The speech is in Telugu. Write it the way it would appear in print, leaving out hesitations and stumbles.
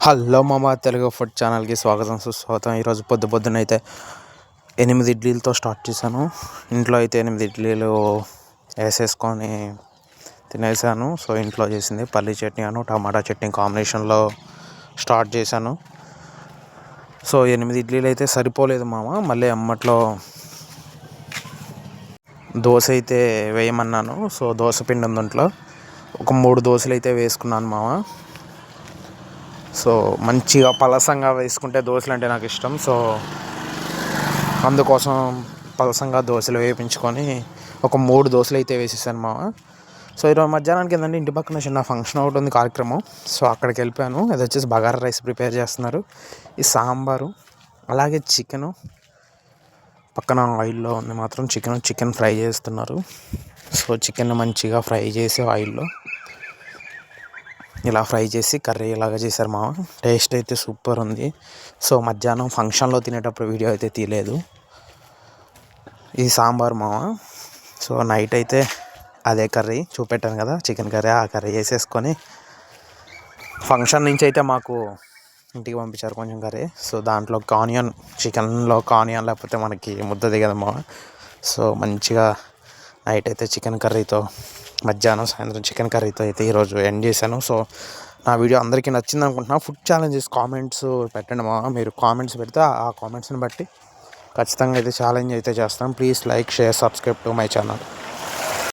హలో మామ తెలుగు ఫుడ్ ఛానల్కి స్వాగతం సుస్వాగతం. ఈరోజు పొద్దునైతే 8 ఇడ్లీలతో స్టార్ట్ చేశాను. ఇంట్లో అయితే 8 ఇడ్లీలు వేసేసుకొని తినేసాను. సో ఇంట్లో చేసింది పల్లీ చట్నీ టమాటా చట్నీ కాంబినేషన్లో స్టార్ట్ చేశాను. సో 8 ఇడ్లీలు అయితే సరిపోలేదు మామ. మళ్ళీ అమ్మట్లో దోశ అయితే వేయమన్నాను. సో దోశ పిండి ఉంది ఇంట్లో, ఒక 3 దోశలు అయితే వేసుకున్నాను మామ. సో మంచిగా పలసంగా వేసుకుంటే దోశలు అంటే నాకు ఇష్టం. సో అందుకోసం పలసంగా దోశలు వేయించుకొని ఒక 3 దోశలు అయితే వేసేసాను మామ. సో ఈరోజు మధ్యాహ్నానికి ఏంటంటే ఇంటి పక్కన చిన్న ఫంక్షన్ ఒకటి ఉంది, కార్యక్రమం. సో అక్కడికి వెళ్ళిపోయాను. అది వచ్చేసి బగారా రైస్ ప్రిపేర్ చేస్తున్నారు, ఈ సాంబారు అలాగే చికెను పక్కన ఆయిల్లో ఉంది మాత్రం చికెన్ ఫ్రై చేస్తున్నారు. సో చికెన్ మంచిగా ఫ్రై చేసి ఆయిల్లో ఇలా ఫ్రై చేసి కర్రీ ఇలాగా చేశారు మామ. టేస్ట్ అయితే సూపర్ ఉంది. సో మధ్యాహ్నం ఫంక్షన్లో తినేటప్పుడు వీడియో అయితే తీయలేదు. ఇది సాంబార్ మామ. సో నైట్ అయితే అదే కర్రీ చూపెట్టాను కదా, చికెన్ కర్రీ, ఆ కర్రీ వేసేసుకొని ఫంక్షన్ నుంచి అయితే మాకు ఇంటికి పంపించారు కొంచెం కర్రీ. సో దాంట్లో ఆనియన్, చికెన్లో ఆనియన్ లేకపోతే మనకి ముద్ద దిగదు మామ. సో మంచిగా నైట్ అయితే చికెన్ కర్రీతో, మధ్యాహ్నం సాయంత్రం చికెన్ కర్రీతో అయితే ఈరోజు ఎండ్ చేశాను. సో నా వీడియో అందరికీ నచ్చింది అనుకుంటున్నా. ఫుడ్ ఛాలెంజెస్ కామెంట్స్ పెట్టండి మా. మీరు కామెంట్స్ పెడితే ఆ కామెంట్స్ని బట్టి ఖచ్చితంగా అయితే ఛాలెంజ్ అయితే చేస్తాం. Please like, share, subscribe to my channel.